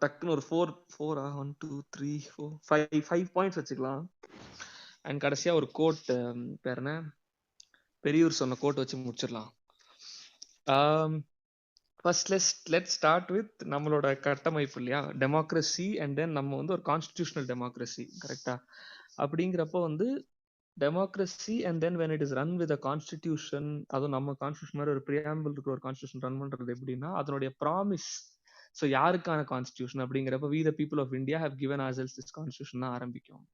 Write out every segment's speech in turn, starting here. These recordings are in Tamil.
டக்குன்னு ஒரு 1 2 3 4 5 பாயிண்ட்ஸ் வச்சுக்கலாம். அண்ட் கடைசியா ஒரு கோட், பேர் என்ன, பெரியூர் சொன்ன கோட் வச்சு முடிச்சிடலாம். ஃபர்ஸ்ட் லெட் ஸ்டார்ட் வித் நம்மளோட கட்டமைப்பு இல்லையா, டெமோக்ரஸி. அண்ட் தென் நம்ம வந்து ஒரு கான்ஸ்டிடியூஷனல் டெமோக்ரஸி, கரெக்டா? அப்படிங்கிறப்போ வந்து democracy and then when it is run with a constitution, அதுவும் நம்ம கான்ஸ்டியூஷன் மாதிரி ஒரு பிரியாம்பிள் இருக்கிற ஒரு கான்ஸ்டியூஷன் ரன் பண்றது எப்படின்னா, அதனுடைய ப்ராமிஸ். ஸோ யாருக்கான கான்ஸ்டியூஷன் அப்படிங்கிறப்ப we the people of India have given ourselves this constitution தான் ஆரம்பிக்கும்.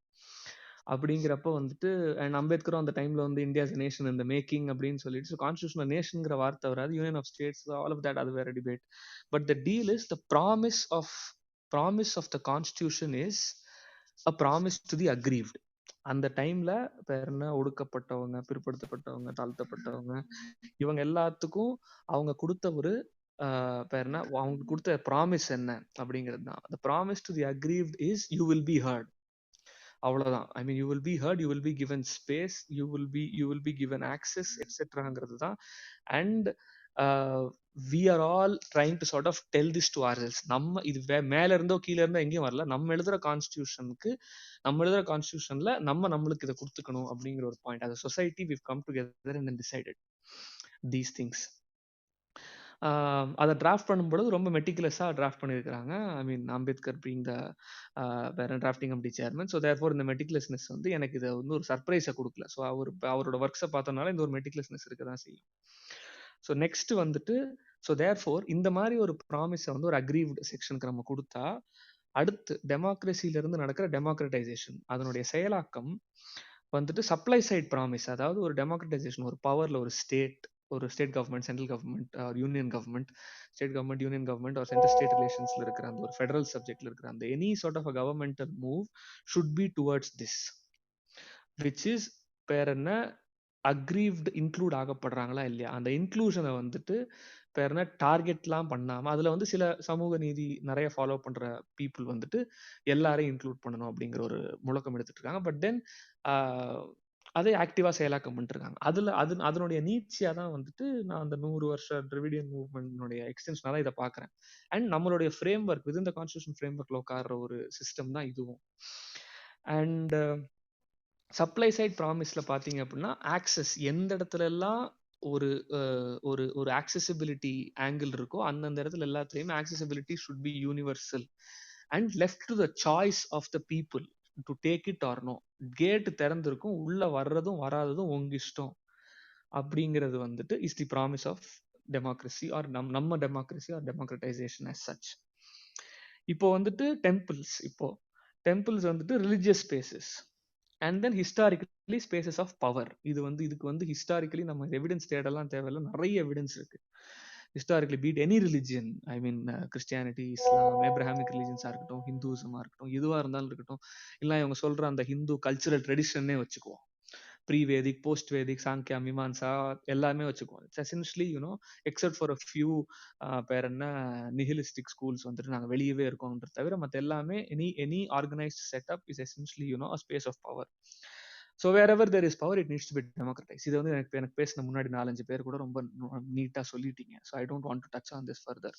அப்படிங்கிறப்ப வந்துட்டு அண்ட் அம்பேத்கரும் அந்த டைம்ல வந்து இந்தியாஸ் நேஷன் இந்த மேக்கிங் அப்படின்னு சொல்லிட்டு, ஸோ கான்ஸ்டியூஷன் நேஷன்ங்கிற வார்த்தை வராது, union of states, all of that, அது வேற debate. But the deal is the promise of the constitution is a promise to the aggrieved. அந்த டைம்ல பேர் என்ன, ஒடுக்கப்பட்டவங்க, பிற்படுத்தப்பட்டவங்க, தாழ்த்தப்பட்டவங்க, இவங்க எல்லாத்துக்கும் அவங்க கொடுத்த ஒரு பேர் என்ன, அவங்க கொடுத்த ப்ராமிஸ் என்ன அப்படிங்கிறது தான். the promise to the aggrieved is you will be heard. அவ்வளவுதான். I mean, you will be heard, you will be given space, you will be given access, எட்ஸெட்ராங்கிறது தான். And we are all trying to sort of tell this to ourselves. நம்ம இது மேல இருந்தோ கீழே இருந்தோ எங்கேயும் வரல, நம்ம எழுதுற கான்ஸ்டியூஷன்ல நம்மளுக்கு இதை கொடுத்துக்கணும் அப்படிங்கிற ஒரு point. as a society we've come together and then decided these things. அதை டிராஃப்ட் பண்ணும்பொழுது ரொம்ப மெட்டிகுலஸாக டிராஃப்ட் பண்ணியிருக்கிறாங்க. I mean, Ambedkar being the drafting committee chairman. So therefore இந்த மெட்டிகுலஸ்னஸ் வந்து எனக்கு இதை வந்து ஒரு சர்ப்ரைஸை கொடுக்கல. ஸோ அவரோட ஒர்க்ஸை பார்த்தோம்னால இந்த ஒரு மெட்டிகுலஸ்னஸ் இருக்க தான் செய்யும். ஸோ நெக்ஸ்ட் வந்துட்டு, ஸோ தேர்ஃபோர் இந்த மாதிரி ஒரு ப்ராமிஸை வந்து ஒரு அக்ரீவ்டு செக்ஷனுக்கு நம்ம கொடுத்தா, அடுத்து டெமோக்ரஸியிலிருந்து நடக்கிற டெமோக்ரட்டைசேஷன், அதனுடைய செயலாக்கம் வந்துட்டு சப்ளை சைட் ப்ராமிஸ். அதாவது ஒரு டெமோக்ரட்டைசேஷன், ஒரு பவர்ல ஒரு state government, central government or union government, state government, union government or central state ரிலேஷன்ஸ்ல இருக்கிற அந்த ஒரு ஃபெடரல் சப்ஜெக்ட்ல இருக்கிற அந்த any sort of a governmental move should be towards this, which is பேர் என்ன, அக்ரீவ்டு இன்க்ளூட் ஆகப்படுறாங்களா இல்லையா, அந்த இன்க்ளூஷனை வந்துட்டு பேர் என்ன டார்கெட்லாம் பண்ணாம, அதுல வந்து சில சமூக நீதி நிறைய ஃபாலோ பண்ற பீப்புள் வந்துட்டு எல்லாரையும் இன்க்ளூட் பண்ணணும் அப்படிங்கிற ஒரு முழக்கம் எடுத்துட்டு இருக்காங்க. பட் தென் அதை ஆக்டிவா செயலாக்கம் பண்ணிட்டு இருக்காங்க. அதனுடைய நீட்சியா தான் வந்துட்டு நான் அந்த 100 வருஷ திராவிடியன் மூவ்மெண்ட்னுடைய எக்ஸ்டென்ஷனா தான் இதை பாக்குறேன். அண்ட் நம்மளுடைய ஃப்ரேம் ஒர்க், வித் இந்த கான்ஸ்டியூஷன் ஃப்ரேம் ஒர்க்ல உட்கார்ற ஒரு சிஸ்டம் தான் இதுவும். அண்ட் சப்ளை சைட் ப்ராமிஸ்ல பாத்தீங்க அப்படின்னா, ஆக்சஸ் எந்த இடத்துல எல்லாம் ஒரு ஒரு ஆக்சசிபிலிட்டி ஆங்கிள் இருக்கோ அந்தந்த இடத்துல எல்லாத்துலயுமே accessibility should be universal and left to the choice of the people to take it or no. Gate திறந்திருக்கும், உள்ள வர்றதும் வராததும் உங்க இஷ்டம் அப்படிங்கிறது வந்துட்டு is the promise of democracy or நம்ம democracy or democratization as such. இப்போ வந்துட்டு டெம்பிள்ஸ் வந்துட்டு religious spaces and then historically spaces of power. இதுக்கு வந்து ஹிஸ்டாரிக்கலி நம்ம எவிடன்ஸ் தேடலாம் தேவையில்லை, நிறைய எவிடன்ஸ் இருக்கு. ஹிஸ்டாரிக்கலி பீட் எனி ரிலிஜியன், ஐ மீன் கிறிஸ்டியானிட்டி, இஸ்லாம், ஏப்ரஹாமிக் ரிலிஜன்ஸா இருக்கட்டும், ஹிந்துசமா இருக்கட்டும், எதுவா இருந்தாலும் இருக்கட்டும், இல்லை இவங்க சொல்ற அந்த ஹிந்து கல்ச்சுரல் ட்ரெடிஷனே வச்சுக்குவோம், ப்ரீ வேதிக், போஸ்ட் வேதிக், சாங்கியா, மீமான்சா எல்லாமே வச்சுக்குவோம். It's essentially except for a few பேர் என்ன நிஹிலிஸ்டிக் ஸ்கூல்ஸ் வந்துட்டு நாங்கள் வெளியவே இருக்கோம்ன்றது தவிர மற்ற எல்லாமே any organised setup is essentially a space of power. So wherever there is power it needs to be democratized. இது வந்து எனக்கு பேசின முன்னாடி 4-5 பேர் கூட ரொம்ப நீட்டா சொல்லிட்டீங்க. So I don't want to touch on this further.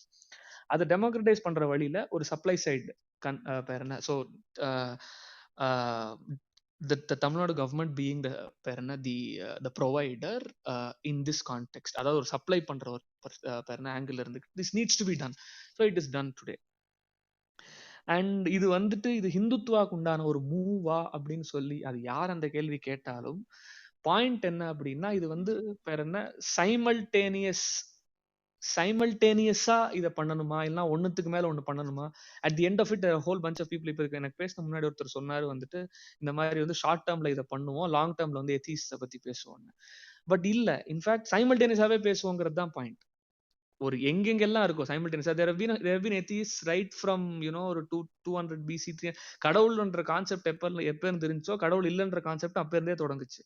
அதை டெமோக்ரட்டைஸ் பண்ற வழியில ஒரு சப்ளை சைடு பேர் என்ன, so the Tamil Nadu government being the provider in this context, அதாவது ஒரு சப்ளை பண்ற ஒரு ஆங்கிள் இருந்து this needs to be done, so it is done today. And இது வந்துட்டு இது ஹிந்துத்வாக்கு உண்டான ஒரு மூவா அப்படின்னு சொல்லி அது யார் அந்த கேள்வி கேட்டாலும் பாயிண்ட் என்ன அப்படின்னா, இது வந்து பேர் என்ன சைமல்டேனியஸா இதை பண்ணணுமா, இல்லைன்னா ஒன்னுத்துக்கு மேல ஒண்ணு பண்ணணுமா, at the end of it whole bunch of people. இப்போ எனக்கு பேசின முன்னாடி ஒருத்தர் சொன்னாரு வந்துட்டு இந்த மாதிரி வந்து ஷார்ட் டேர்ம்ல இதை பண்ணுவோம், லாங் டேர்ம்ல வந்து எத்திஸ்ட பத்தி பேசுவோம். பட் இல்ல, இன்ஃபேக்ட் சைமல்டேனியஸாவே பேசுவோங்கிறது தான் பாயிண்ட். ஒரு எங்கெங்கெல்லாம் இருக்கும் சைமல்டேனியஸா, there have been atheists right from ஒரு 200 BC. கடவுள்ன்ற கான்செப்ட் எப்ப இருந்து இருந்துச்சோ, கடவுள் இல்லைன்ற கான்செப்ட் அப்ப இருந்தே தொடங்குச்சு.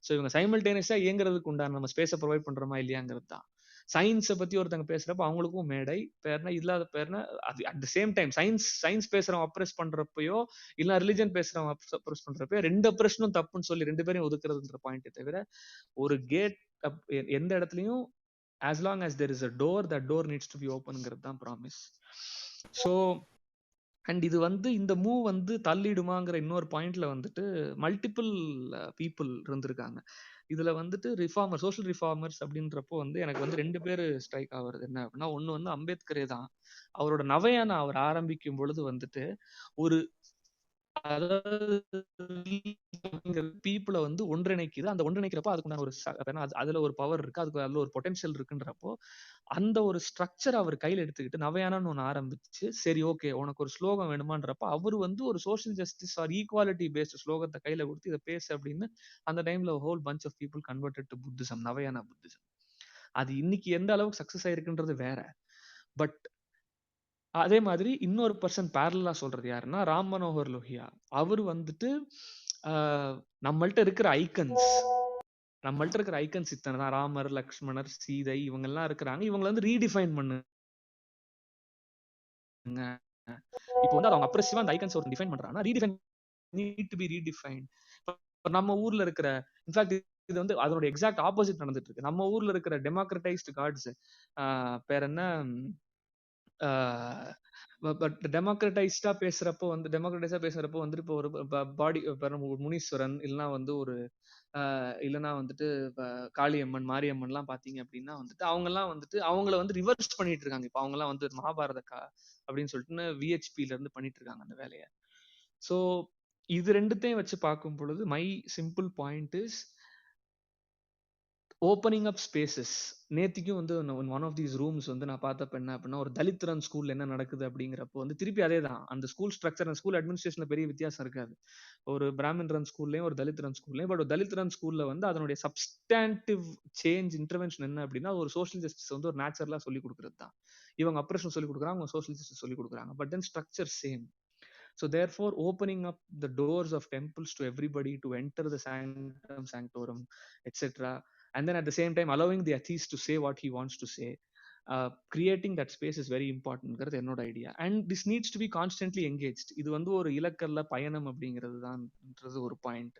ஸோ இவங்க சைமல்டேனியஸா இயங்குறதுக்கு உண்டான நம்ம ஸ்பேஸை ப்ரொவைட் பண்றோமா இல்லையாங்கிறது தான். சயின்ஸை பத்தி ஒருத்தங்க பேசுறப்ப அவங்களுக்கும் மேடை பேர்னா இல்லாத பேர்னா அது at the same time science பேசுறவன் அப்ரெஸ் பண்றப்பயோ இல்ல ரிலிஜன் பேசுறவன் அப்ரெஸ் பண்றப்பயோ ரெண்டு அப்ரெஷனும் தப்புன்னு சொல்லி ரெண்டு பேரையும் ஒதுக்குறதுன்ற பாயிண்ட் தவிர ஒரு கேட் எந்த இடத்துலயும் as long as there is a door, that door needs to be open ங்கிறது தான் ப்ராமிஸ். ஸோ அண்ட் இது வந்து இந்த மூவ் வந்து தள்ளிடுமாங்கிற இன்னொரு பாயிண்ட்ல வந்துட்டு மல்டிபிள் பீப்புள் இருந்திருக்காங்க. இதுல வந்துட்டு ரிஃபார்மர், சோஷியல் ரிஃபார்மர்ஸ் அப்படின்றப்போ வந்து எனக்கு வந்து 2 பேரு ஸ்ட்ரைக் ஆகுறது என்ன அப்படின்னா, ஒண்ணு வந்து அம்பேத்கரே தான். அவரோட நவயானா அவர் ஆரம்பிக்கும் பொழுது வந்துட்டு ஒரு பீப்புள வந்து ஒன்றிணைக்குது. அந்த ஒன்றிணைக்கிறப்போ அதுக்குண்டான ஒரு அதுல ஒரு பவர் இருக்கு. அதுல ஒரு பொட்டன்ஷியல் இருக்குன்றப்போ, அந்த ஒரு ஸ்ட்ரக்சர் அவர் கையில எடுத்துக்கிட்டு நவயானான்னு ஒண்ணு ஆரம்பிச்சு, சரி ஓகே உனக்கு ஒரு ஸ்லோகம் வேணுமான்றப்ப, அவரு வந்து ஒரு social justice or equality based ஸ்லோகத்த கையில குடுத்து இத பேசு அப்படின்னு அந்த டைம்ல whole bunch of people converted to Buddhism, Navayana Buddhism. அது இன்னைக்கு எந்த அளவுக்கு சக்சஸ் ஆயிருக்குன்றது வேற. பட் அதே மாதிரி இன்னொரு பர்சன் பேரலா சொல்றது யாருன்னா, ராம் மனோகர் லோஹியா. அவரு வந்துட்டு ஆ நம்மள்ட்ட இருக்கிற ஐக்கன்ஸ் இத்தன தான். ராமர், லக்ஷ்மணர், சீதை இவங்கலாம் இருக்கிறாங்க. இவங்கள வந்து ரீடிஃபைன் பண்ணுங்க. இப்போ வந்து அவங்க அப்ரெசிவா அந்த ஐக்கன்ஸ் ஒரு டிஃபைன் பண்றாங்கன்னா, redefine need to be redefined. இப்ப நம்ம ஊர்ல இருக்கிற இன்ஃபாக்ட் இது வந்து அதோட எக்ஸாக்ட் ஆப்போசிட் நடந்துட்டு இருக்கு. நம்ம ஊர்ல இருக்கிற டெமோக்ரட்டைஸ்டு காட்ஸ் பேர் என்ன? பட் டெமோக்ரட்டைஸா பேசுறப்போ வந்துட்டு இப்போ ஒரு பாடி முனீஸ்வரன் இல்லைன்னா வந்து ஒரு இல்லைன்னா வந்துட்டு காளியம்மன், மாரியம்மன்லாம் பார்த்தீங்க அப்படின்னா வந்துட்டு அவங்கலாம் வந்துட்டு அவங்கள வந்து ரிவர்ஸ் பண்ணிட்டு இருக்காங்க. இப்போ அவங்கலாம் வந்து மகாபாரத அப்படின்னு சொல்லிட்டு விஹெச்பில இருந்து பண்ணிட்டு இருக்காங்க அந்த வேலையை. ஸோ இது ரெண்டுத்தையும் வச்சு பார்க்கும் பொழுது my simple point is opening up spaces. நேத்திக்கும் வந்து ஒன் ஆஃப் தீஸ் ரூம்ஸ் வந்து நான் பார்த்தப்ப என்ன அப்படின்னா, ஒரு தலித் ரன் ஸ்கூல்ல என்ன நடக்குது அப்படிங்கிறப்போ வந்து திருப்பி அதே தான். அந்த ஸ்கூல் ஸ்ட்ரக்சர், அந்த ஸ்கூல் அட்மினிஸ்ட்ரேஷன்ல பெரிய வித்தியாசம் இருக்காது. ஒரு பிராமின் ரன் ஸ்கூல்லயும் ஒரு தலித் ரன் ஸ்கூல்லயும். பட் ஒரு தலித் ரன் ஸ்கூல்ல வந்து அதனுடைய சப்ஸ்டாண்டிவ் சேஞ்ச் இன்டர்வென்ஷன் என்ன அப்படின்னா, ஒரு சோஷியல் ஜஸ்டிஸ் வந்து ஒரு நேச்சுரலா சொல்லி கொடுக்குறது தான். இவங்க அப்ரேஷன் சொல்லி கொடுக்குறாங்க, அவங்க சோஷியல் ஜஸ்டிஸ் சொல்லி கொடுக்குறாங்க. But then structure same. So therefore, opening up the doors of temples to everybody to enter the sanctum sanctorum, etc., and then at the same time allowing the atheist to say what he wants to say, creating that space is very important என்னோட idea. And this needs to be constantly engaged. இது வந்து ஒரு இலக்கல்ல பயணம் அப்படிங்கிறது தான்ன்றது ஒரு பாயிண்ட்.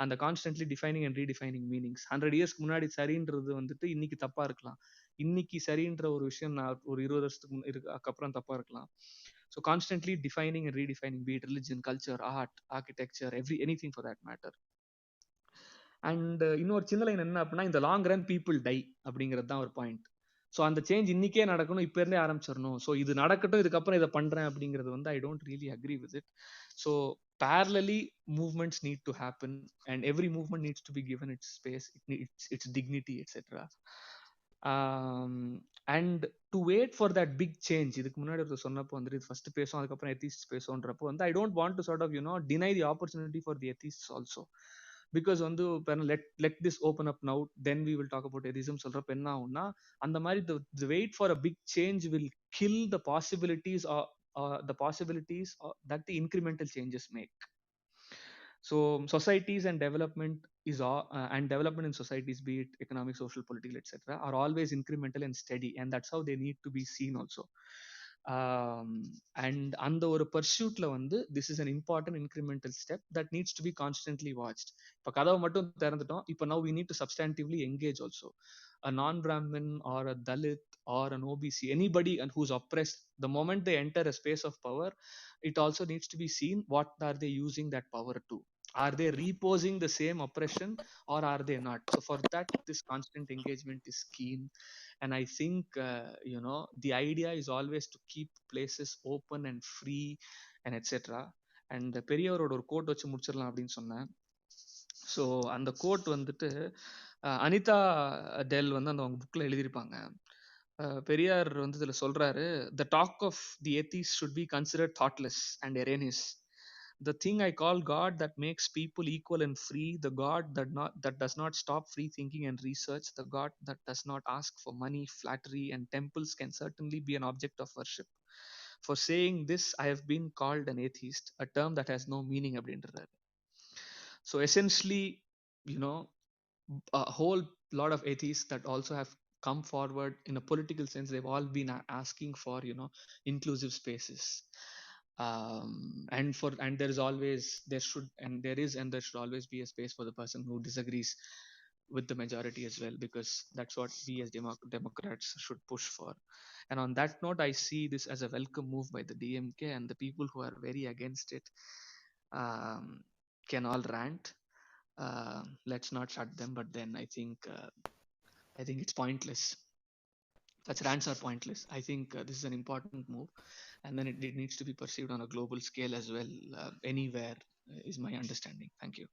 அந்த constantly defining and redefining meanings 100 இயர்ஸ்க்கு முன்னாடி சரின்றது வந்துட்டு இன்னைக்கு தப்பா இருக்கலாம். இன்னைக்கு சரின்ற ஒரு விஷயம் நான் ஒரு 20 வருஷத்துக்கு அப்புறம் தப்பா இருக்கலாம். So constantly defining and redefining, be it religion, culture, art, architecture, anything for that matter. And இன்னொரு சின்ன லைன் என்ன அப்படின்னா, இந்த லாங் ரன் பீப்புள் டை அப்படிங்கிறது தான் ஒரு பாயிண்ட். ஸோ அந்த சேஞ்ச் இன்னைக்கே நடக்கணும், இப்போ இருந்தே ஆரம்பிச்சிடணும். ஸோ இது நடக்கட்டும், இதுக்கப்புறம் இதை பண்றேன் அப்படிங்கிறது வந்து I don't really agree with it. So parallelly movements need to happen and every movement needs to be given its space, its dignity, etc. And to wait for that big change. இதுக்கு முன்னாடி ஒரு சொன்னப்போ வந்துட்டு ஃபர்ஸ்ட் பேசும், அதுக்கப்புறம் எத்திஸ்ட் பேசும்ன்றப்போ வந்து I don't want to sort of deny the opportunity for the atheist also. Because வந்து let this open up now then we will talk about atheism சொல்றப்ப என்ன ஆகும்னா, அந்த மாதிரி the wait for a big change will kill the possibilities that the incremental changes make. So societies and development and development in societies, be it economic, social, political, etc., are always incremental and steady, and that's how they need to be seen also. And அந்த ஒரு பர்சூட்ல வந்து this is an important incremental step that needs to be constantly watched. இப்போ கதவை மட்டும் திறந்துட்டோம், இப்போ now we need to substantively engage also. A non-Brahmin or a Dalit or an OBC, anybody and who's oppressed, the moment they enter a space of power, it also needs to be seen what are they using that power to. Are they reposing the same oppression or are they not? So for that, this constant engagement is keen. And I think the idea is always to keep places open and free and etc. And பெரியவரோட ஒரு கோட் வச்சு முடிச்சிடலாம் அப்படின்னு சொன்னேன். ஸோ அந்த கோட் வந்துட்டு அனிதா டெல் வந்து அந்த அவங்க புக்ல எழுதியிருப்பாங்க. பெரியார் வந்து இதுல சொல்றாரு, the talk of the atheist should be considered thoughtless and erroneous. The thing I call God that makes people equal and free, the God that does not stop free thinking and research, the God that does not ask for money, flattery, and temples can certainly be an object of worship. For saying this, I have been called an atheist, a term that has no meaning அப்படின்றாரு. So essentially, a whole lot of atheists that also have come forward in a political sense, they've all been asking for inclusive spaces. And there should always be a space for the person who disagrees. with the majority as well, because that's what we as Democrats should push for. And on that note, I see this as a welcome move by the DMK, and the people who are very against it um, can all rant. Let's not shut them, but then I think it's pointless. Such rants are pointless. I think this is an important move, and then it needs to be perceived on a global scale as well, anywhere, is my understanding. Thank you.